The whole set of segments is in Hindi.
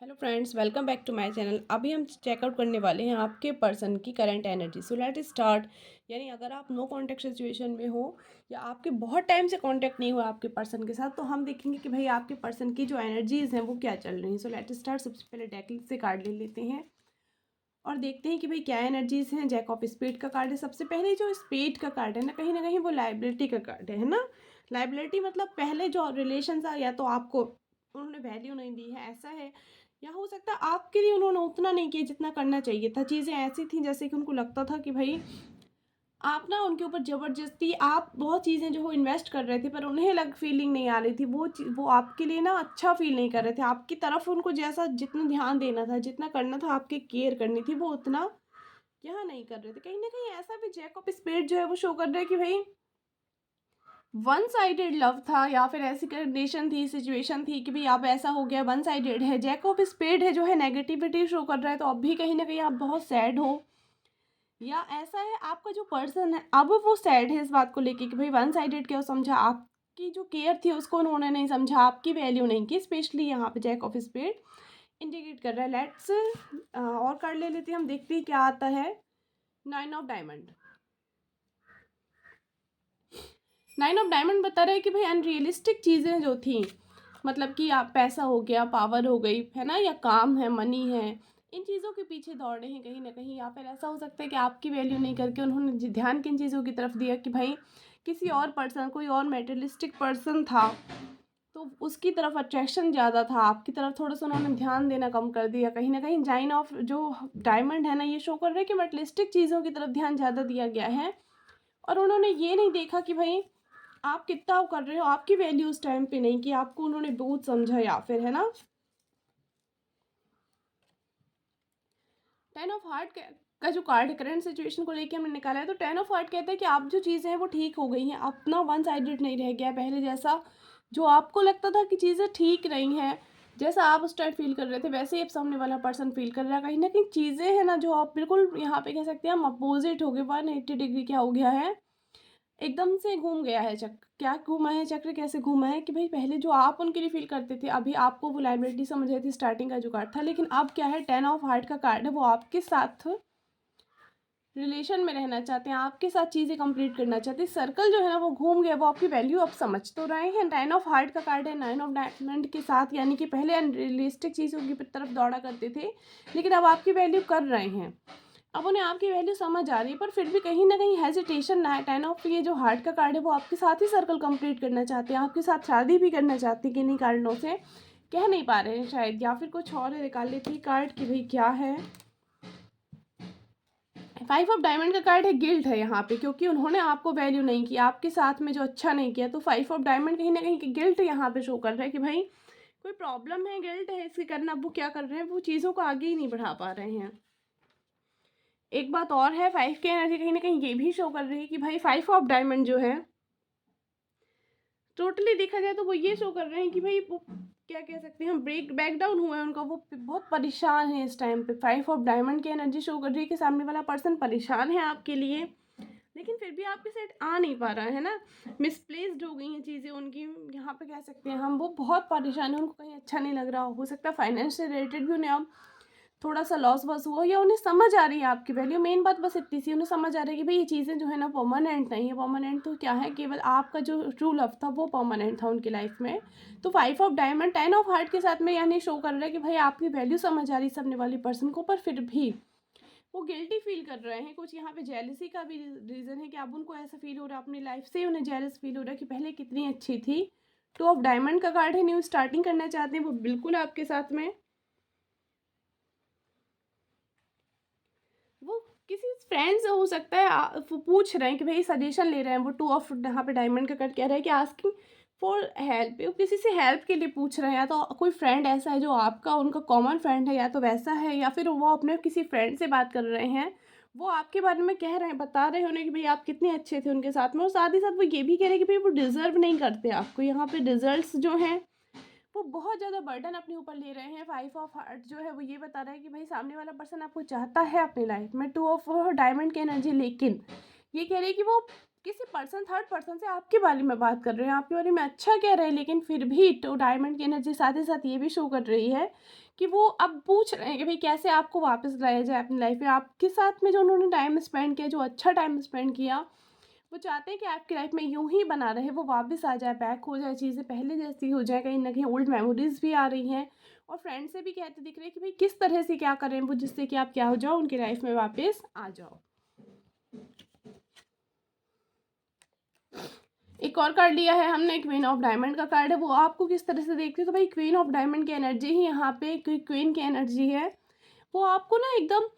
Hello friends, welcome back to my channel. अभी हम चेकआउट करने वाले हैं आपके पर्सन की current energy. So let start. यानी अगर आप नो कांटेक्ट सिचुएशन में हो या आपके बहुत टाइम से कांटेक्ट नहीं हुआ आपके पर्सन के साथ, तो हम देखेंगे कि भाई आपके पर्सन की जो एनर्जीज हैं वो क्या चल रही हैं। सो लेट स्टार्ट। सबसे पहले डेक से कार्ड ले लेते हैं और देखते हैं कि भाई क्या एनर्जीज हैं। जैक ऑफ स्पेड का कार्ड है। सबसे पहले जो स्पेड का कार्ड है ना कहीं वो लाइबिलिटी का कार्ड है ना। लाइबिलिटी मतलब पहले जो रिलेशन था या तो आपको उन्होंने वैल्यू नहीं दी है, ऐसा है, या हो सकता है आपके लिए उन्होंने उतना नहीं किया जितना करना चाहिए था। चीज़ें ऐसी थी जैसे कि उनको लगता था कि भाई आप ना उनके ऊपर ज़बरदस्ती आप बहुत चीज़ें जो हो इन्वेस्ट कर रहे थे, पर उन्हें फीलिंग नहीं आ रही थी। वो आपके लिए ना अच्छा फ़ील नहीं कर रहे थे। आपकी तरफ उनको जैसा जितना ध्यान देना था, जितना करना था, आपकी केयर करनी थी, वो उतना यहाँ नहीं कर रहे थे। कहीं न कहीं ऐसा भी जैक ऑफ स्पेड जो है वो शो कर रहा है कि भाई वन साइडेड लव था, या फिर ऐसी कंडीशन थी, सिचुएशन थी कि भाई अब ऐसा हो गया, वन साइडेड है। जैक ऑफ स्पेड है जो है नेगेटिविटी शो कर रहा है। तो अब भी कहीं न कहीं आप बहुत सैड हो, या ऐसा है आपका जो पर्सन है अब वो सैड है इस बात को लेके कि भाई वन साइडेड क्यों समझा, आपकी जो केयर थी उसको उन्होंने नहीं समझा, आपकी वैल्यू नहीं की। स्पेशली यहाँ पे जैक ऑफ स्पेड इंडिकेट कर रहा है। लेट्स और कार्ड ले लेते हैं, हम देखते हैं क्या आता है। Nine of diamond. Nine of diamond बता रहा है कि भाई अनरियलिस्टिक चीज़ें जो थी, मतलब कि आप पैसा हो गया, पावर हो गई है ना, या काम है, मनी है, इन चीज़ों के पीछे दौड़ रहे हैं कहीं ना कहीं। या फिर ऐसा हो सकता है कि आपकी वैल्यू नहीं करके उन्होंने ध्यान किन चीज़ों की तरफ दिया कि भाई किसी और पर्सन, कोई और मेटेरियलिस्टिक पर्सन था, तो उसकी तरफ अट्रैक्शन ज़्यादा था। आपकी तरफ थोड़ा सा उन्होंने ध्यान देना कम कर दिया। कहीं ना कहीं जाइन ऑफ जो डायमंड है ना, ये शो कर रहा है कि मेटेरियलिस्टिक चीज़ों की तरफ ध्यान ज़्यादा दिया गया है, और उन्होंने ये नहीं देखा कि भाई आप कितना वो कर रहे हो, आपकी वैल्यू उस टाइम पे नहीं की, आपको उन्होंने बहुत समझा, या फिर है ना। टेन ऑफ हार्ट का जो कार्ड है करंट सिचुएशन को लेके हमने निकाला है, तो टेन ऑफ हार्ट कहता है कि आप जो चीज़ें हैं वो ठीक हो गई हैं, अपना वन साइडेड नहीं रह गया पहले जैसा। जो आपको लगता था कि चीज़ें ठीक नहीं हैं, जैसा आप उस टाइम फील कर रहे थे, वैसे ही अब सामने वाला पर्सन फील कर रहा है। कहीं ना कहीं चीज़ें हैं ना जो आप बिल्कुल यहाँ पे कह सकते हैं हम अपोजिट हो गए। 180 डिग्री क्या हो गया है, एकदम से घूम गया है चक्र। क्या घूमा है चक्र, कैसे घूमा है कि भाई पहले जो आप उनके लिए फील करते थे, अभी आपको वो लाइबिलिटी समझ रहे थे स्टार्टिंग का जो कार्ड था, लेकिन अब क्या है, टेन ऑफ हार्ट का कार्ड है, वो आपके साथ रिलेशन में रहना चाहते हैं, आपके साथ चीज़ें कंप्लीट करना चाहते हैं। सर्कल जो है ना वो घूम गया, वो आपकी वैल्यू अब समझ तो रहे हैं। टेन ऑफ हार्ट का कार्ड है नाइन ऑफ डायमंड के साथ, यानी कि पहले अनरियलिस्टिक चीज़ों की तरफ दौड़ा करते थे, लेकिन अब आपकी वैल्यू कर रहे हैं। अब उन्हें आपकी वैल्यू समझ आ रही है, पर फिर भी कहीं न कहीं हेजिटेशन ना है। टेन ऑफ ये जो हार्ट का कार्ड है वो आपके साथ ही सर्कल कंप्लीट करना चाहते हैं, आपके साथ शादी भी करना चाहते हैं, किन्हीं कारणों से कह नहीं पा रहे हैं शायद, या फिर कुछ और है। निकाल लेते हैं कार्ड कि भाई क्या है। फाइव ऑफ डायमंड का कार्ड है, गिल्ट है यहाँ पे, क्योंकि उन्होंने आपको वैल्यू नहीं की, आपके साथ में जो अच्छा नहीं किया। तो फाइव ऑफ डायमंड कहीं ना कहीं गिल्ट यहाँ पे शो कर रहा है कि भाई कोई प्रॉब्लम है, गिल्ट है इसके करना। अब वो क्या कर रहे हैं, वो चीज़ों को आगे ही नहीं बढ़ा पा रहे हैं। एक बात और है, फाइव की एनर्जी कहीं ना कहीं ये भी शो कर रही है कि भाई फाइव ऑफ डायमंड जो है टोटली देखा जाए तो वो ये शो कर रहे हैं कि भाई वो क्या कह सकते हैं, हम ब्रेक बैक डाउन हुआ है उनका, वो बहुत परेशान है इस टाइम पे। फाइव ऑफ डायमंड की एनर्जी शो कर रही है कि सामने वाला पर्सन परेशान है आपके लिए, लेकिन फिर भी आपके साइड आ नहीं पा रहा है ना। मिसप्लेस्ड हो गई हैं चीज़ें उनकी, यहाँ पे कह सकते हैं हम, वो बहुत परेशान है, उनको कहीं अच्छा नहीं लग रहा। हो सकता है फाइनेंस से रिलेटेड भी उन्हें अब थोड़ा सा लॉस वॉस हुआ, या उन्हें समझ आ रही है आपकी वैल्यू। मेन बात बस इतनी सी, उन्हें समझ आ रही है कि भाई ये चीज़ें जो है ना परमानेंट नहीं है। परमानेंट तो क्या है, केवल आपका जो ट्रू लव था वो परमानेंट था उनकी लाइफ में। तो five of diamond ten of heart के साथ में यानी शो कर रहा है कि भाई आपकी वैल्यू समझ आ रही है सामने वाली पर्सन को, पर फिर भी वो गिल्टी फील कर रहे हैं। कुछ यहाँ पे जेलसी का भी रीज़न है कि अब उनको ऐसा फील हो रहा है अपनी लाइफ से, उन्हें जेलस फील हो रहा है कि पहले कितनी अच्छी थी। टू ऑफ डायमंड का कार्ड है, न्यू स्टार्टिंग करना चाहते हैं वो बिल्कुल आपके साथ में। वो किसी फ्रेंड से हो सकता है, वो पूछ रहे हैं कि भाई सजेशन ले रहे हैं। वो टू ऑफ यहाँ पे डायमंड का कार्ड कह रहा है कि आस्किंग फॉर हेल्प, वो किसी से हेल्प के लिए पूछ रहे हैं। या तो कोई फ्रेंड ऐसा है जो आपका उनका कॉमन फ्रेंड है, या तो वैसा है, या फिर वो अपने किसी फ्रेंड से बात कर रहे हैं। वो आपके बारे में कह रहे हैं, बता रहे हैं उन्हें कि भाई आप कितने अच्छे थे उनके साथ में, और साथ ही साथ वो ये भी कह रहे हैं कि भाई वो डिज़र्व नहीं करते आपको। यहाँ पे रिजल्ट्स जो हैं वो बहुत ज़्यादा बर्डन अपने ऊपर ले रहे हैं। फाइव ऑफ हार्ट जो है वो ये बता रहा है कि भाई सामने वाला पर्सन आपको चाहता है अपनी लाइफ में। टू ऑफ डायमंड की एनर्जी, लेकिन ये कह रहे हैं कि वो किसी पर्सन थर्ड पर्सन से आपके बारे में बात कर रहे हैं, आपके बारे में अच्छा कह रहे हैं, लेकिन फिर भी तो डायमंड की एनर्जी साथ ही साथ ये भी शो कर रही है कि वो अब पूछ रहे हैं कि भाई कैसे आपको वापस लाया जाए अपनी लाइफ में। आपके साथ में जो उन्होंने टाइम स्पेंड किया, जो अच्छा टाइम स्पेंड किया, वो चाहते हैं कि आपकी लाइफ में यूं ही बना रहे, वो वापस आ जाए, बैक हो जाए, चीज़ें पहले जैसी हो जाए। कहीं ना कहीं ओल्ड मेमोरीज भी आ रही हैं और फ्रेंड से भी कहते दिख रहे हैं कि भाई किस तरह से क्या करें वो, जिससे कि आप क्या हो जाओ, उनकी लाइफ में वापस आ जाओ। एक और कार्ड लिया है हमने, क्वीन ऑफ डायमंड का कार्ड है। वो आपको किस तरह से देखती है, तो भाई क्वीन ऑफ डायमंड की एनर्जी ही यहाँ पे क्वीन की एनर्जी है। वो आपको ना एकदम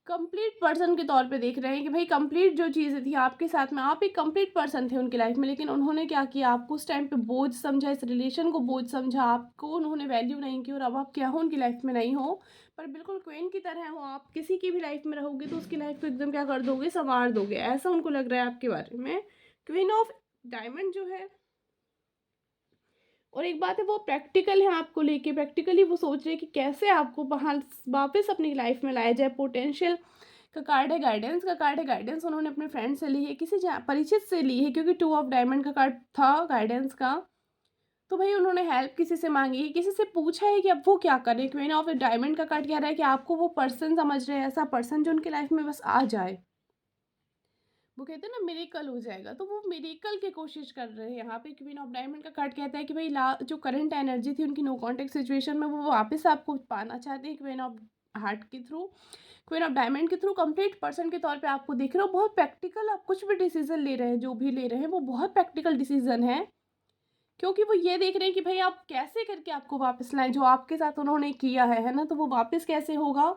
कंप्लीट पर्सन के तौर पे देख रहे हैं कि भाई कंप्लीट जो चीज़ें थी आपके साथ में, आप एक कंप्लीट पर्सन थे उनकी लाइफ में, लेकिन उन्होंने क्या किया, आपको उस टाइम पे बोझ समझा, इस रिलेशन को बोझ समझा, आपको उन्होंने वैल्यू नहीं की और अब आप क्या हो, उनकी लाइफ में नहीं हो, पर बिल्कुल क्वीन की तरह हो। आप किसी की भी लाइफ में रहोगे तो उसकी लाइफ को एकदम क्या कर दोगे, संवार दोगे, ऐसा उनको लग रहा है आपके बारे में। क्वीन ऑफ डायमंड जो है, और एक बात है वो प्रैक्टिकल है आपको लेके, प्रैक्टिकली वो सोच रहे हैं कि कैसे आपको वापस अपनी लाइफ में लाया जाए। पोटेंशियल का कार्ड है, गाइडेंस का कार्ड है। गाइडेंस उन्होंने अपने फ्रेंड से ली है, किसी परिचित से ली है, क्योंकि 2 ऑफ डायमंड का कार्ड था गाइडेंस का। तो भाई उन्होंने हेल्प किसी से मांगी है, किसी से पूछा है कि अब वो क्या करें। क्वीन ऑफ डायमंड का कार्ड कह रहा है कि आपको वो पर्सन समझ रहे हैं, ऐसा पर्सन जो उनकी लाइफ में बस आ जाए, वो कहते हैं ना मिरेकल हो जाएगा, तो वो मिरेकल की कोशिश कर रहे हैं यहाँ पे। क्वीन ऑफ डायमंड का कार्ड कहता है कि भाई जो करंट एनर्जी थी उनकी नो कॉन्टेक्ट सिचुएशन में, वो वापस आपको पाना चाहते हैं क्वीन ऑफ हार्ट के थ्रू, क्वीन ऑफ डायमंड के थ्रू। कंप्लीट पर्सन के तौर पे आपको दिख रहे हो, बहुत प्रैक्टिकल आप कुछ भी डिसीजन ले रहे हैं, जो भी ले रहे हैं वो बहुत प्रैक्टिकल डिसीजन है, क्योंकि वो ये देख रहे हैं कि भाई आप कैसे करके आपको वापस लाएं, जो आपके साथ उन्होंने किया है ना, तो वो वापस कैसे होगा,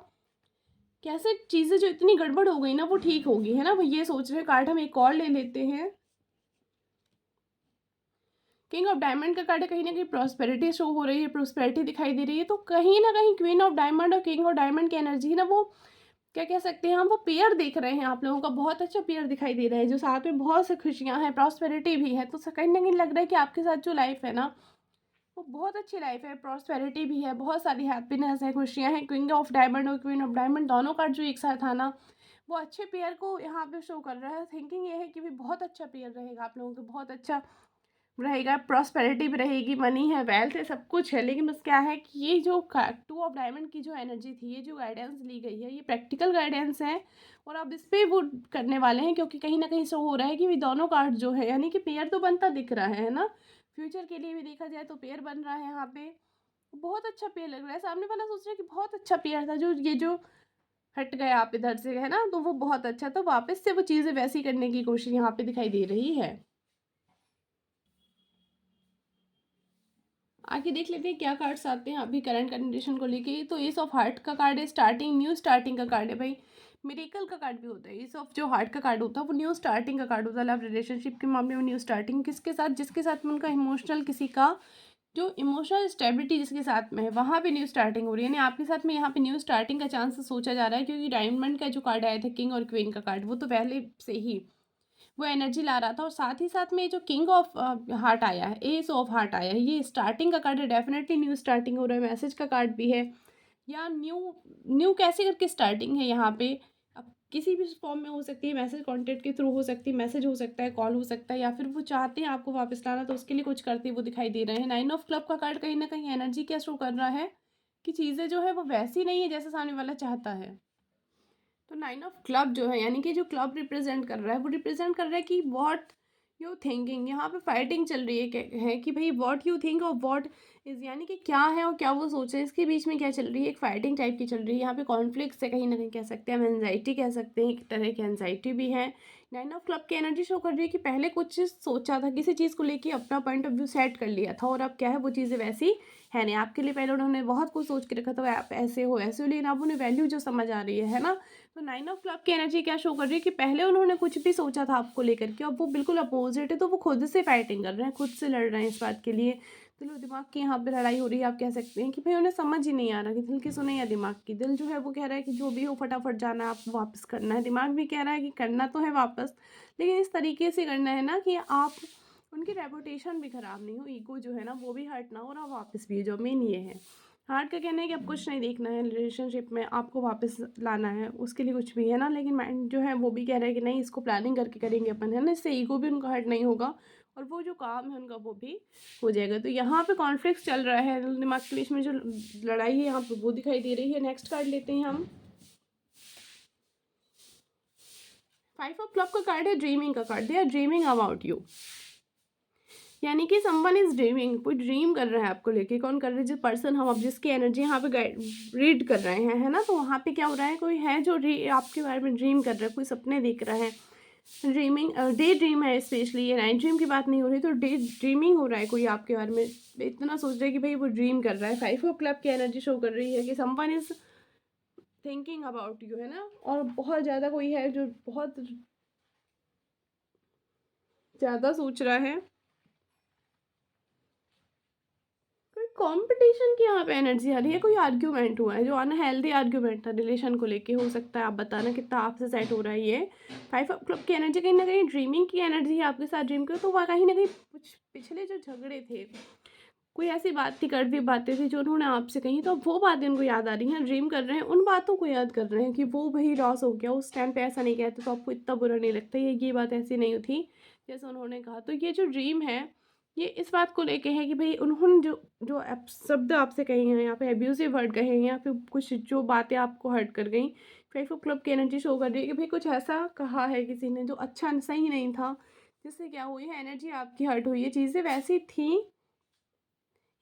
कैसे चीज़ें जो इतनी गड़बड़ हो गई ना वो ठीक होगी, है ना, वो ये सोच रहे हैं। कार्ड हम एक और ले लेते हैं। किंग ऑफ डायमंड का कार्ड है, कहीं ना कहीं प्रॉस्पेरिटी शो हो रही है, प्रॉस्पेरिटी दिखाई दे रही है, तो कहीं ना कहीं क्वीन ऑफ डायमंड और किंग ऑफ डायमंड की एनर्जी ना, वो क्या कह सकते हैं हम, वो पेयर देख रहे हैं आप लोगों का, बहुत अच्छा पेयर दिखाई दे रहा है, जो साथ में बहुत सी खुशियां हैं, प्रॉस्पेरिटी भी है। तो कहीं ना कहीं लग रहा है कि आपके साथ जो लाइफ है ना, वो बहुत अच्छी लाइफ है, प्रॉस्पेरिटी भी है, बहुत सारी हैप्पीनेस है, खुशियां हैं। क्वीन ऑफ डायमंड और क्वीन ऑफ डायमंड दोनों कार्ड जो एक साथ आना, वो अच्छे पेयर को यहाँ पे शो कर रहा है। थिंकिंग ये है कि भी बहुत अच्छा पेयर रहेगा आप लोगों को, बहुत अच्छा रहेगा, प्रॉस्पेरिटी भी रहेगी, मनी है, वेल्थ है, सब कुछ है। लेकिन बस क्या है कि ये जो 2 ऑफ डायमंड की जो एनर्जी थी, ये जो गाइडेंस ली गई है, ये प्रैक्टिकल गाइडेंस है और अब इस पर वो करने वाले हैं, क्योंकि कहीं ना कहीं शो हो रहा है कि भी दोनों कार्ड जो है, यानी कि पेयर तो बनता दिख रहा है ना, फ्यूचर के लिए भी देखा जाए तो पेयर बन रहा है यहाँ पे, बहुत अच्छा पेयर लग रहा है। सामने वाला सोच रहा है कि बहुत अच्छा पेयर था, जो ये जो हट गया आप इधर से, है ना, तो वो बहुत अच्छा, तो वापस से वो चीज़ें वैसी करने की कोशिश यहाँ पे दिखाई दे रही है। आगे देख लेते हैं क्या कार्ड्स आते हैं अभी करंट कंडीशन को लेके। तो एस ऑफ हार्ट का कार्ड है, स्टार्टिंग, न्यू स्टार्टिंग का कार्ड है भाई। मिरेकल का कार्ड भी होता है, एस ऑफ जो हार्ट का कार्ड होता है वो न्यू स्टार्टिंग का कार्ड होता है। लव रिलेशनशिप के मामले में न्यू स्टार्टिंग, किसके साथ, जिसके साथ में उनका इमोशनल, किसी का जो इमोशनल स्टेबिलिटी जिसके साथ में है, वहाँ पे न्यू स्टार्टिंग हो रही है, यानी आपके साथ में यहाँ पे न्यू स्टार्टिंग का चांस सोचा जा रहा है, क्योंकि डायमंड का जो कार्ड आया था किंग और क्वीन का कार्ड, वो तो पहले से ही वो एनर्जी ला रहा था, और साथ ही साथ में जो किंग ऑफ हार्ट आया है, एस ऑफ हार्ट आया है, ये स्टार्टिंग का कार्ड है, डेफिनेटली न्यू स्टार्टिंग हो रहा है। मैसेज का कार्ड भी है, या न्यू न्यू कैसे करके स्टार्टिंग है यहाँ पे, अब किसी भी फॉर्म में हो सकती है, मैसेज कॉन्टेक्ट के थ्रू हो सकती है, मैसेज हो सकता है, कॉल हो सकता है, या फिर वो चाहते हैं आपको वापस लाना, तो उसके लिए कुछ करते वो दिखाई दे रहे हैं। 9 ऑफ क्लब का कार्ड कहीं ना कहीं एनर्जी क्या शो कर रहा है कि चीज़ें जो है वो वैसी नहीं है जैसे सामने वाला चाहता है। तो 9 ऑफ क्लब जो है, यानी कि जो क्लब रिप्रेजेंट कर रहा है, वो रिप्रेजेंट कर रहा है कि व्हाट यू थिंकिंग, यहाँ पे फाइटिंग चल रही है कि भाई व्हाट यू थिंक और व्हाट इज, यानी कि क्या है और क्या वो सोचे, इसके बीच में क्या चल रही है, एक फाइटिंग टाइप की चल रही है यहाँ पे, कॉन्फ्लिक्ट से कहीं ना कहीं कह सकते हैं हम, एनजाइटी कह सकते हैं, एक तरह की एनजाइटी भी है। 9 ऑफ क्लब की एनर्जी शो कर रही है कि पहले कुछ सोचा था, किसी चीज़ को लेके अपना पॉइंट ऑफ व्यू सेट कर लिया था, और अब क्या है वो चीज़ें वैसी है नहीं आपके लिए। पहले उन्होंने बहुत कुछ सोच के रखा था, आप ऐसे हो ऐसे हो, लेकिन अब उन्हें वैल्यू जो समझ आ रही है ना। तो 9 ऑफ क्लब की एनर्जी क्या शो कर रही है कि पहले उन्होंने कुछ भी सोचा था आपको लेकर के, अब वो बिल्कुल अपोजिट है, तो वो खुद से फाइटिंग कर रहे हैं, खुद से लड़ रहे हैं इस बात के लिए। दिल और दिमाग की यहाँ पे लड़ाई हो रही है, आप कह सकते हैं कि भाई उन्हें समझ ही नहीं आ रहा कि दिल की सुने या दिमाग की। दिल जो है वो कह रहा है कि जो भी हो फटाफट जाना है, आपको वापस करना है, दिमाग भी कह रहा है कि करना तो है वापस, लेकिन इस तरीके से करना है ना कि आप उनकी रेपुटेशन भी ख़राब नहीं हो, ईगो जो है ना वो भी हर्ट ना हो, और आप वापस भी, जो मेन ये है। हार्ट का कहना है कि अब कुछ नहीं देखना है रिलेशनशिप में, आपको वापस लाना है, उसके लिए कुछ भी है ना, लेकिन माइंड जो है वो भी कह रहा है कि नहीं, इसको प्लानिंग करके करेंगे अपन, है ना, इससे ईगो भी उनका हर्ट नहीं होगा और वो जो काम है उनका वो भी हो जाएगा। तो यहाँ पे कॉन्फ्लिक्ट चल रहा है दिमाग के बीच में, जो लड़ाई है यहाँ पे वो दिखाई दे रही है। नेक्स्ट कार्ड लेते हैं हम, 5 ऑफ क्लब का कार्ड है, ड्रीमिंग का card. They are dreaming about you, यानी कि समवन इज ड्रीमिंग, कोई ड्रीम कर रहा है आपको लेके। कौन कर रहा है? जो पर्सन हम अब जिसकी एनर्जी यहाँ पे गाइड रीड कर रहे हैं, है ना, तो वहाँ पे क्या हो रहा है, कोई है जो आपके बारे में ड्रीम कर रहा है, कोई सपने देख रहा है। ड्रीमिंग डे ड्रीम है स्पेशली, ये नाइट ड्रीम की बात नहीं हो रही, तो डे ड्रीमिंग हो रहा है, कोई आपके बारे में इतना सोच रहा है कि भाई वो ड्रीम कर रहा है। 5 ऑफ क्लब की एनर्जी शो कर रही है कि someone is thinking about you, है ना, और बहुत ज़्यादा कोई है जो बहुत ज़्यादा सोच रहा है। कोई कंपटीशन की यहाँ पे एनर्जी आ रही है, कोई आर्ग्यूमेंट हुआ है जो अनहेल्दी आर्ग्यूमेंट था रिलेशन को लेके, हो सकता है। आप बताना कितना आपसे सेट हो रहा है ये। 5 ऑफ क्लब की एनर्जी कहीं ना कहीं ड्रीमिंग की एनर्जी है, आपके साथ ड्रीम करो, तो वह कहीं ना कहीं कुछ पिछले जो झगड़े थे, कोई ऐसी बात थी, कड़वी बातें थी जो उन्होंने आपसे कही, तो अब वो बातें उनको याद आ रही हैं, ड्रीम कर रहे हैं, उन बातों को याद कर रहे हैं कि वो भाई लॉस हो गया, उस टाइम पे ऐसा नहीं कहते तो आपको इतना बुरा नहीं लगता, ये बात ऐसी नहीं थी जैसे उन्होंने कहा। तो ये जो ड्रीम है ये इस बात को लेके है कि भाई उन्होंने जो जो शब्द आपसे कहे हैं, यहाँ पे एब्यूसिव वर्ड कहे हैं, या फिर कुछ जो बातें आपको हर्ट कर गई। 5 ऑफ क्लब की एनर्जी शो कर रही है कि भाई कुछ ऐसा कहा है किसी ने जो अच्छा सही नहीं था, जिससे क्या हुई है, एनर्जी आपकी हर्ट हुई है, चीज़ें वैसी थी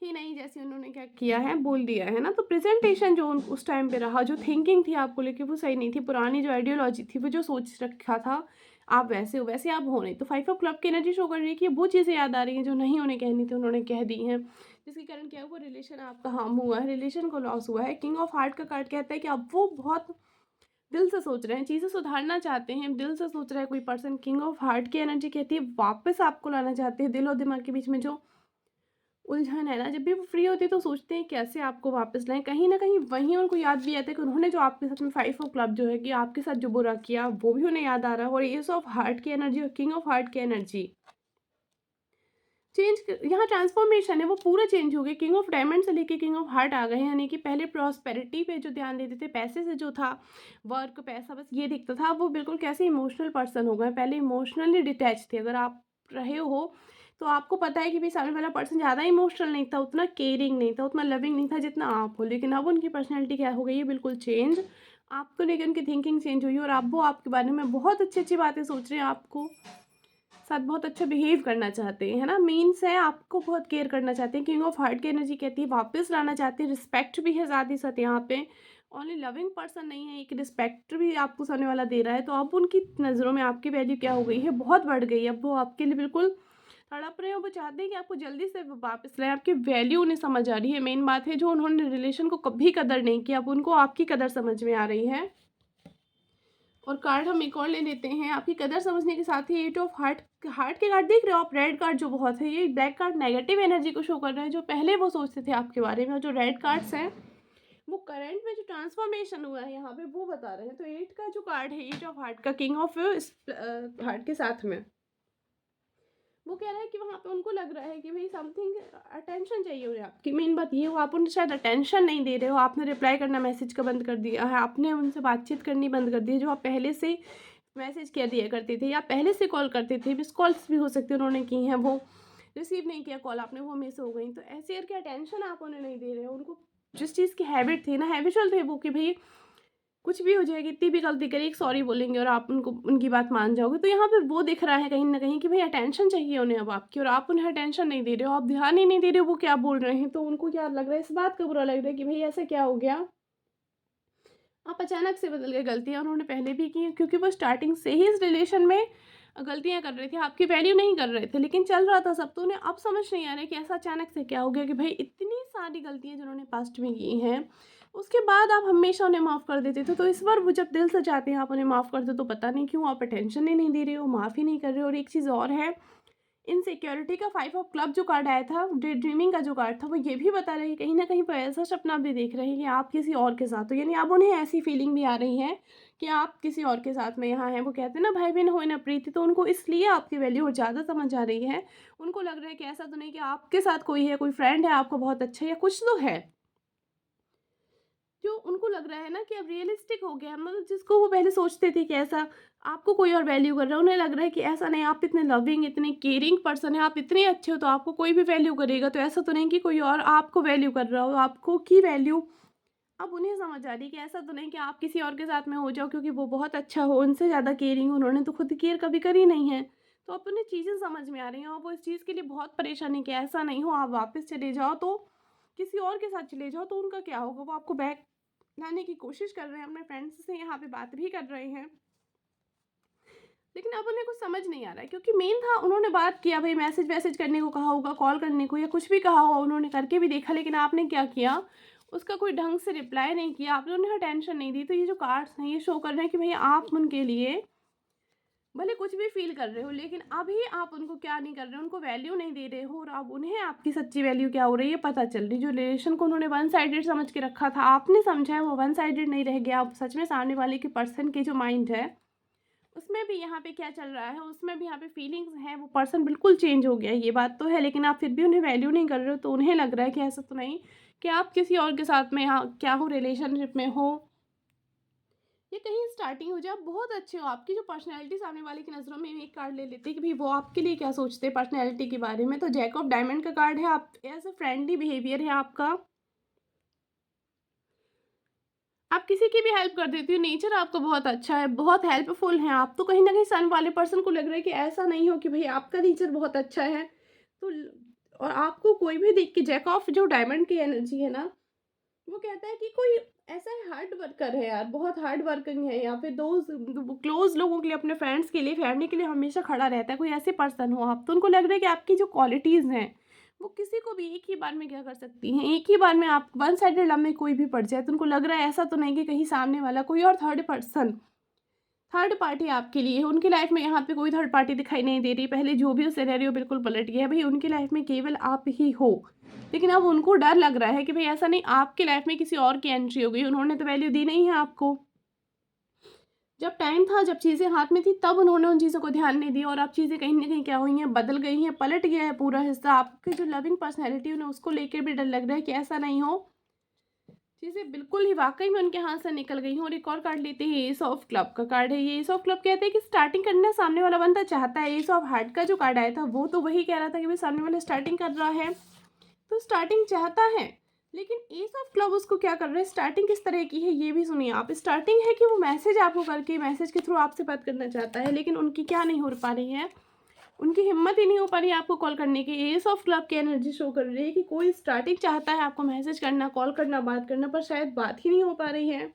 ही नहीं जैसे उन्होंने क्या किया है, बोल दिया है ना। तो प्रेजेंटेशन जो उस टाइम पे रहा, जो थिंकिंग थी आपको लेके, वो सही नहीं थी, पुरानी जो आइडियोलॉजी थी, वो जो सोच रखा था आप वैसे हो, वैसे आप हो नहीं। तो 5 ऑफ क्लब की एनर्जी शो कर रही है कि वो चीज़ें याद आ रही हैं जो नहीं उन्हें कहनी थी, उन्होंने कह दी हैं, जिसके कारण क्या हुआ, रिलेशन आपका हार्म हुआ है, रिलेशन को लॉस हुआ है। किंग ऑफ हार्ट का कार्ड कहता है कि अब वो बहुत दिल से सोच रहे हैं, चीज़ें सुधारना चाहते हैं, दिल से सोच रहा है कोई पर्सन। किंग ऑफ हार्ट की एनर्जी कहती है वापस आपको लाना चाहते हैं, दिल और दिमाग के बीच में जो उलझन है ना, जब भी वो फ्री होती है तो सोचते हैं कैसे आपको वापस लाएं। कहीं ना कहीं वहीं उनको याद भी आता है कि उन्होंने जो आपके साथ में 5 ऑफ क्लब जो है कि आपके साथ जो बुरा किया वो भी उन्हें याद आ रहा है। और एस ऑफ हार्ट की एनर्जी और किंग ऑफ हार्ट की एनर्जी चेंज, यहाँ ट्रांसफॉर्मेशन है वो पूरा चेंज हो गया। किंग ऑफ डायमंड से लेके किंग ऑफ हार्ट आ गए हैं, यानी कि पहले प्रॉस्पेरिटी पे जो ध्यान देते थे, पैसे से जो था, वर्क पैसा बस ये दिखता था, वो बिल्कुल कैसे इमोशनल पर्सन हो गए। पहले इमोशनली डिटैच थे, अगर आप रहे हो तो आपको पता है कि भाई सामने वाला पर्सन ज़्यादा इमोशनल नहीं था, उतना केयरिंग नहीं था, उतना लविंग नहीं था जितना आप हो। लेकिन अब उनकी पर्सनैलिटी क्या हो गई है, बिल्कुल चेंज। आपको लेकर उनकी थिंकिंग चेंज हुई और अब वो आपके बारे में बहुत अच्छी अच्छी बातें सोच रहे हैं, आपको साथ बहुत अच्छा बिहेव करना चाहते हैं, है ना, मीन्स है आपको बहुत केयर करना चाहते हैं। किंग ऑफ हार्ट की एनर्जी कहती है वापस लाना चाहते हैं, रिस्पेक्ट भी है साथ ही साथ। यहाँ पे ओनली लविंग पर्सन नहीं है, एक रिस्पेक्ट भी आपको सामने वाला दे रहा है। तो अब उनकी नज़रों में आपकी वैल्यू क्या हो गई है, बहुत बढ़ गई है। अब वो आपके लिए बिल्कुल तड़प रहे हो, वो चाहते हैं कि आपको जल्दी से वापस लाएं, आपकी वैल्यू उन्हें समझ आ रही है। मेन बात है जो उन्होंने रिलेशन को कभी कदर नहीं किया, अब उनको आपकी कदर समझ में आ रही है। और कार्ड हम एक और ले लेते हैं, आपकी कदर समझने के साथ ही 8 ऑफ हार्ट, हार्ट के कार्ड देख रहे हो आप, रेड कार्ड जो बहुत है, ये ब्लैक कार्ड नेगेटिव एनर्जी को शो कर रहा है, जो पहले वो सोचते थे आपके बारे में। और जो रेड कार्ड्स हैं वो करंट में जो ट्रांसफॉर्मेशन हुआ है यहाँ पे वो बता रहे हैं। तो 8 का जो कार्ड है, 8 ऑफ हार्ट का, किंग ऑफ हार्ट के साथ में, वो कह रहा है कि वहाँ पे उनको लग रहा है कि भाई समथिंग अटेंशन चाहिए उन्हें आपकी। मेन बात ये हो, आप उन्हें शायद अटेंशन नहीं दे रहे हो, आपने रिप्लाई करना मैसेज का बंद कर दिया है, आपने उनसे बातचीत करनी बंद कर दी है। जो आप पहले से मैसेज कर दिया करते थे या पहले से कॉल करते थे, मिस कॉल्स भी हो सकती है उन्होंने की हैं, वो रिसीव नहीं किया कॉल आपने, वो मिस हो गई। तो ऐसे करके अटेंशन आप उन्हें नहीं दे रहे हो। उनको जिस चीज़ की हैबिट थी ना, हैबिचुअल थे वो, कि भाई कुछ भी हो जाएगी, इतनी भी गलती करी, एक सॉरी बोलेंगे और आप उनको उनकी बात मान जाओगे। तो यहाँ पे वो दिख रहा है कहीं न कहीं कि भाई अटेंशन चाहिए उन्हें अब आपकी, और आप उन्हें अटेंशन नहीं दे रहे हो, आप ध्यान ही नहीं दे रहे हो वो क्या बोल रहे हैं। तो उनको क्या लग रहा है, इस बात का बुरा लग रहा है कि भाई ऐसा क्या हो गया, आप अचानक से बदल गए। गलतियाँ उन्होंने पहले भी की हैं, क्योंकि वो स्टार्टिंग से ही इस रिलेशन में गलतियाँ कर रहे थे, आपकी वैल्यू नहीं कर रहे थे, लेकिन चल रहा था सब। तो उन्हें अब समझ नहीं आ रहा है कि ऐसा अचानक से क्या हो गया कि भाई इतनी सारी गलतियाँ जिन्होंने पास्ट में की हैं, उसके बाद आप हमेशा उन्हें माफ़ कर देते थे। तो इस बार वो जब दिल से चाहते हैं आप उन्हें माफ़ कर दो, तो पता नहीं क्यों आप अटेंशन ही नहीं दे रहे हो, माफ़ ही नहीं कर रहे हो। और एक चीज़ और है, इनसिक्योरिटी का 5 ऑफ क्लब जो कार्ड आया था, डे ड्रीमिंग का जो कार्ड था, वो ये भी बता रहे हैं कहीं न कहीं पर ऐसा सपना भी देख रहे हैं कि आप किसी और के साथ हो। यानी अब उन्हें ऐसी फीलिंग भी आ रही है कि आप किसी और के साथ में यहाँ हैं। वो कहते हैं ना, भाई बहन होए ना प्रीति, तो उनको इसलिए आपकी वैल्यू और ज़्यादा समझ आ रही है। उनको लग रहा है कि ऐसा तो नहीं कि आपके साथ कोई है, कोई फ्रेंड है आपको बहुत अच्छा, या कुछ तो है। जो उनको लग रहा है ना कि अब रियलिस्टिक हो गया, मतलब जिसको वो पहले सोचते थे कि ऐसा आपको कोई और वैल्यू कर रहा है, उन्हें लग रहा है कि ऐसा नहीं, आप इतने लविंग, इतने केयरिंग पर्सन है, आप इतने अच्छे हो तो आपको कोई भी वैल्यू करेगा, तो ऐसा तो नहीं कि कोई और आपको वैल्यू कर रहा हो, आपको की वैल्यू अब उन्हें समझ आ रही है कि ऐसा तो नहीं कि आप किसी और के साथ में हो जाओ क्योंकि वो बहुत अच्छा हो, उनसे ज़्यादा केयरिंग, उन्होंने तो खुद केयर कभी करी नहीं है। तो अब उन्हें चीज़ें समझ में आ रही हैं और वो इस चीज़ के लिए बहुत परेशान है कि ऐसा नहीं हो, आप वापस चले जाओ तो किसी और के साथ चले जाओ तो उनका क्या होगा, वो आपको बैक लाने की कोशिश कर रहे हैं, अपने फ्रेंड्स से यहाँ पे बात भी कर रहे हैं, लेकिन अब उन्हें कुछ समझ नहीं आ रहा है क्योंकि मेन था उन्होंने बात किया, भाई मैसेज वैसेज करने को कहा होगा, कॉल करने को या कुछ भी कहा होगा, उन्होंने करके भी देखा, लेकिन आपने क्या किया, उसका कोई ढंग से रिप्लाई नहीं किया, आपने उन्हें अटेंशन नहीं दी। तो ये जो कार्ड्स हैं ये शो कर रहे हैं कि भाई आप उनके लिए भले कुछ भी फील कर रहे हो, लेकिन अभी आप उनको क्या नहीं कर रहे हो, उनको वैल्यू नहीं दे रहे हो, और अब उन्हें आपकी सच्ची वैल्यू क्या हो रही है पता चल रही। जो रिलेशन को उन्होंने वन साइडेड समझ के रखा था, आपने समझा है वो वन साइडेड नहीं रह गया, अब सच में सामने वाले के पर्सन की जो माइंड है उसमें भी यहाँ पे क्या चल रहा है, उसमें भी यहाँ पे फीलिंग्स हैं, वो पर्सन बिल्कुल चेंज हो गया है, ये बात तो है, लेकिन आप फिर भी उन्हें वैल्यू नहीं कर रहे हो, तो उन्हें लग रहा है कि ऐसा तो नहीं कि आप किसी और के साथ में यहाँ क्या हो, रिलेशनशिप में हो, ये कहीं स्टार्टिंग हो जाए। आप बहुत अच्छे हो, आपकी जो पर्सनैलिटी सामने वाले की नज़रों में एक कार्ड ले लेते हैं कि भाई वो आपके लिए क्या सोचते हैं पर्सनैलिटी के बारे में। तो जैक ऑफ डायमंड का कार्ड है, आप ऐसा फ्रेंडली बिहेवियर है आपका, आप किसी की भी हेल्प कर देती हो, नेचर आपका बहुत अच्छा है, बहुत हेल्पफुल हैं आप। तो कहीं न कहीं सन वाले पर्सन को लग रहा है कि ऐसा नहीं हो कि भई आपका नेचर बहुत अच्छा है, तो और आपको कोई भी देख के जैक ऑफ जो डायमंड की एनर्जी है ना, वो कहता है कि कोई ऐसा हार्ड वर्कर है यार, बहुत हार्ड वर्किंग है, या फिर दोस्त क्लोज़ लोगों के लिए, अपने फ्रेंड्स के लिए, फैमिली के लिए हमेशा खड़ा रहता है, कोई ऐसे पर्सन हो आप। तो उनको लग रहा है कि आपकी जो क्वालिटीज़ हैं वो किसी को भी एक ही बार में क्या कर सकती हैं, एक ही बार में आप वन साइडेड लव में कोई भी पड़ जाए, तो उनको लग रहा है ऐसा तो नहीं कि कहीं सामने वाला कोई और थर्ड पर्सन, थर्ड पार्टी आपके लिए है। उनकी लाइफ में यहाँ पे कोई थर्ड पार्टी दिखाई नहीं दे रही, पहले जो भी सिनेरियो बिल्कुल पलट गया है, भाई उनकी लाइफ में केवल आप ही हो। लेकिन अब उनको डर लग रहा है कि भाई ऐसा नहीं आपकी लाइफ में किसी और की एंट्री हो गई, उन्होंने तो वैल्यू दी नहीं है आपको। जब टाइम था, जब चीज़ें हाथ में थी, तब उन्होंने उन चीज़ों को ध्यान नहीं दिया, और अब चीज़ें कहीं न कहीं क्या हुई हैं, बदल गई हैं, पलट गया है पूरा हिस्सा। आपकी जो लविंग पर्सनैलिटी है, उन्हें उसको लेकर भी डर लग रहा है कि ऐसा नहीं हो, चीज़ें बिल्कुल ही वाक़ई में उनके हाथ से निकल गई हैं। और एक और कार्ड लेते हैं, एस ऑफ क्लब का कार्ड है। ये एस ऑफ क्लब कहते हैं कि स्टार्टिंग करना सामने वाला बंदा चाहता है। एस ऑफ हार्ट का जो कार्ड आया था, वो तो वही कह रहा था कि भाई सामने वाला स्टार्टिंग कर रहा है, तो स्टार्टिंग चाहता है, लेकिन एस ऑफ क्लब उसको क्या कर रहा है, स्टार्टिंग किस तरह की है ये भी सुनिए आप। स्टार्टिंग है कि वो मैसेज आपको करके, मैसेज के थ्रू आपसे बात करना चाहता है, लेकिन उनकी क्या नहीं हो पा रही है, उनकी हिम्मत ही नहीं हो पा रही है आपको कॉल करने की। एस ऑफ क्लब की एनर्जी शो कर रही है कि कोई स्टार्टिंग चाहता है आपको मैसेज करना, कॉल करना, बात करना, पर शायद बात ही नहीं हो पा रही है।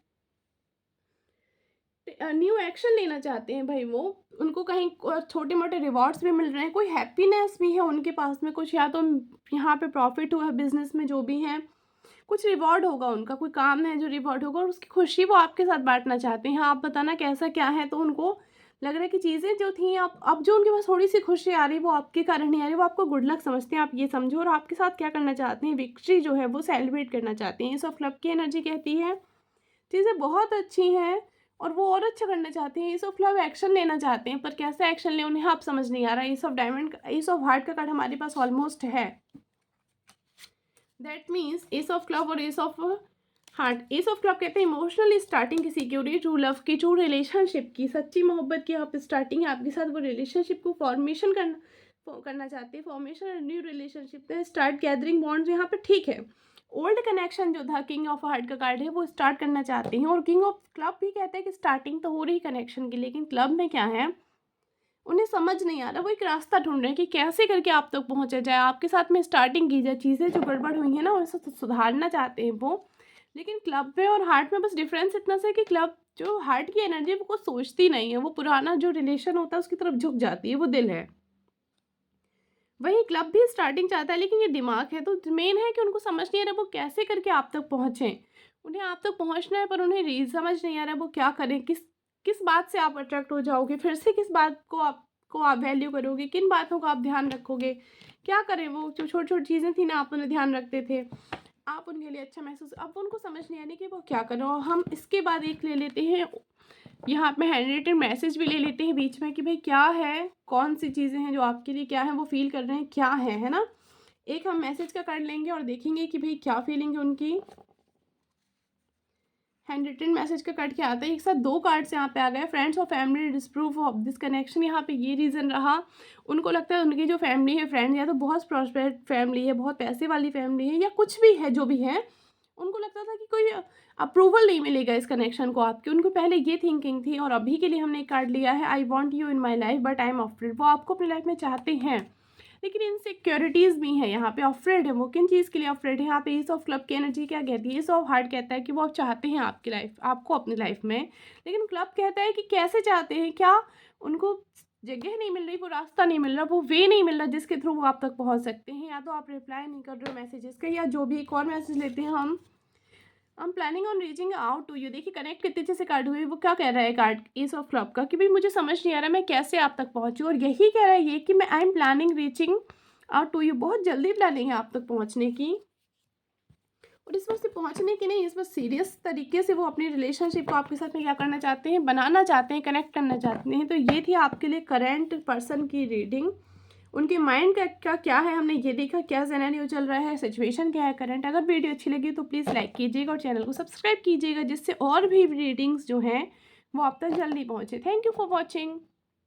न्यू एक्शन लेना चाहते हैं भाई वो, उनको कहीं छोटे मोटे रिवॉर्ड्स भी मिल रहे हैं, कोई हैप्पीनेस भी है उनके पास में, कुछ या तो यहाँ पे प्रॉफिट हुआ है बिजनेस में, जो भी है कुछ रिवॉर्ड होगा उनका, कोई काम है जो रिवॉर्ड होगा, और उसकी खुशी वो आपके साथ बांटना चाहते हैं। आप बताना कैसा क्या है। तो उनको लग रहा है कि चीज़ें जो थी, आप अब जो उनके पास थोड़ी सी खुशी आ रही, वो आपके कारण नहीं आ रही, वो आपको गुड लक समझते हैं, आप ये समझो। और आपके साथ क्या करना चाहते हैं, विक्ट्री जो है वो सेलिब्रेट करना चाहते हैं। ये सब क्लब की एनर्जी कहती है चीज़ें बहुत अच्छी हैं और वो और अच्छा करना चाहते हैं। एस ऑफ लव एक्शन लेना चाहते हैं, पर कैसा एक्शन ले उन्हें आप समझ नहीं आ रहा। Ace of diamond, ace of heart का कार्ड हमारे पास ऑलमोस्ट है, that means ace of club और ace of heart. Ace of club कहते हैं इमोशनल स्टार्टिंग की, सिक्योरिटी, ट्रू लव की, ट्रू रिलेशनशिप की, सच्ची मोहब्बत की आप स्टार्टिंग है आपके साथ, वो रिलेशनशिप को फॉर्मेशन करना चाहते हैं, फॉर्मेशन न्यू रिलेशनशिप में स्टार्ट गैदरिंग बॉन्ड्स यहाँ पे ठीक है। ओल्ड कनेक्शन जो था, किंग ऑफ हार्ट का कार्ड है, वो स्टार्ट करना चाहते हैं। और किंग ऑफ क्लब भी कहते हैं कि स्टार्टिंग तो हो रही कनेक्शन की, लेकिन क्लब में क्या है उन्हें समझ नहीं आ रहा, वो एक रास्ता ढूंढ रहे हैं कि कैसे करके आप तक पहुंचा जाए, आपके साथ में स्टार्टिंग की जाए, चीज़ें जो गड़बड़ हुई हैं ना उसे सुधारना चाहते हैं वो। लेकिन क्लब में और हार्ट में बस डिफरेंस इतना सा है कि क्लब जो हार्ट की एनर्जी है वो कुछ सोचती नहीं है, वो पुराना जो रिलेशन होता है उसकी तरफ झुक जाती है, वो दिल है। वही क्लब भी स्टार्टिंग चाहता है, लेकिन ये दिमाग है। तो मेन है कि उनको समझ नहीं आ रहा वो कैसे करके आप तक पहुँचें, उन्हें आप तक पहुँचना है, पर उन्हें रीज़ समझ नहीं आ रहा वो क्या करें, किस किस बात से आप अट्रैक्ट हो जाओगे, फिर से किस बात को आप वैल्यू करोगे, किन बातों का आप ध्यान रखोगे, क्या करें। वो जो छोटी छोटी चीज़ें थी ना आप उन्हें ध्यान रखते थे, आप उनके लिए अच्छा महसूस, अब उनको समझ नहीं आ रही कि वो क्या करें। और हम इसके बाद एक ले लेते हैं, यहाँ पे हैंड रिटन मैसेज भी ले लेते हैं बीच में कि भाई क्या है, कौन सी चीज़ें हैं जो आपके लिए क्या है, वो फील कर रहे हैं क्या है ना। एक हम मैसेज का कार्ड लेंगे और देखेंगे कि भाई क्या फीलिंग है उनकी। हैंड रिटन मैसेज का कट क्या आता है, एक साथ 2 कार्ड्स यहाँ पे आ गए। फ्रेंड्स और family disprove of this connection, यहाँ पे ये रीज़न रहा। उनको लगता है उनकी जो फैमिली है, फ्रेंड या तो बहुत प्रॉस्पेरेट फैमिली है, बहुत पैसे वाली फैमिली है, या कुछ भी है जो भी है, उनको लगता था कि कोई अप्रूवल नहीं मिलेगा इस कनेक्शन को आपकी। उनको पहले ये थिंकिंग थी। और अभी के लिए हमने एक कार्ड लिया है, I want you in my life but I am afraid. वो आपको अपनी लाइफ में चाहते हैं लेकिन इनसिक्योरिटीज़ भी हैं यहाँ पे, अफ्रेड है। वो किन चीज़ के लिए अफ्रेड है? यहाँ पे एस ऑफ क्लब की एनर्जी क्या कहती है? एस ऑफ हार्ट कहता है कि वो आप चाहते हैं आपकी लाइफ, आपको अपनी लाइफ में, लेकिन क्लब कहता है कि कैसे चाहते हैं, क्या उनको जगह नहीं मिल रही, वो रास्ता नहीं मिल रहा, वो वे नहीं मिल रहा जिसके थ्रू वो आप तक पहुँच सकते हैं। या तो आप रिप्लाई नहीं कर रहे हो मैसेजेस का, या जो भी एक और मैसेज लेते हैं हम planning on reaching out to you. देखिए कनेक्ट कितने अच्छे से कार्ड हुए। वो क्या कह रहा है कार्ड एस ऑफ क्लब का, कि भाई मुझे समझ नहीं आ रहा मैं कैसे आप तक पहुंचूं। और यही कह रहा है ये कि मैं I am planning reaching out to you. बहुत जल्दी प्लानिंग है आप तक पहुंचने की। और इस वक्त से पहुंचने की नहीं, इस वक्त सीरियस तरीके से वो अपनी रिलेशनशिप को आपके साथ में क्या करना चाहते हैं, बनाना चाहते हैं, कनेक्ट करना चाहते हैं। तो ये थी आपके लिए करंट पर्सन की रीडिंग। उनके माइंड का क्या है, हमने ये देखा क्या सिनेरियो चल रहा है, सिचुएशन क्या है करंट। अगर वीडियो अच्छी लगी तो प्लीज़ लाइक कीजिएगा और चैनल को सब्सक्राइब कीजिएगा, जिससे और भी रीडिंग्स जो हैं वो आप तक जल्दी पहुँचे। Thank you for watching.